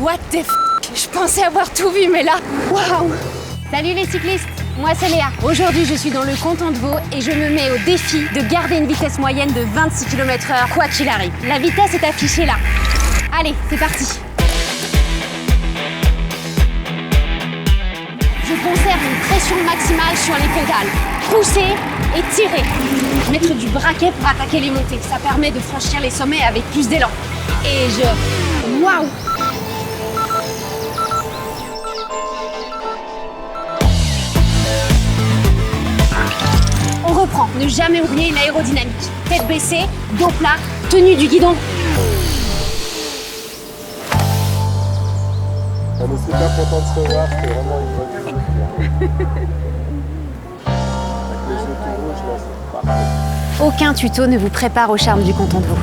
What the f... Je pensais avoir tout vu, mais là, waouh! Salut les cyclistes, moi c'est Léa. Aujourd'hui, je suis dans le canton de Vaud et je me mets au défi de garder une vitesse moyenne de 26 km/h, quoi qu'il arrive. La vitesse est affichée là. Allez, c'est parti! Je conserve une pression maximale sur les pédales. Pousser et tirer. Mettre du braquet pour attaquer les montées. Ça permet de franchir les sommets avec plus d'élan. Et je... Waouh! On reprend. Ne jamais oublier l'aérodynamique. Tête baissée, dos plat, tenue du guidon. On est super content de se revoir, c'était vraiment une bonne journée. Avec les yeux tout rouges, là, c'est parfait. Aucun tuto ne vous prépare au charme du canton de Vaud.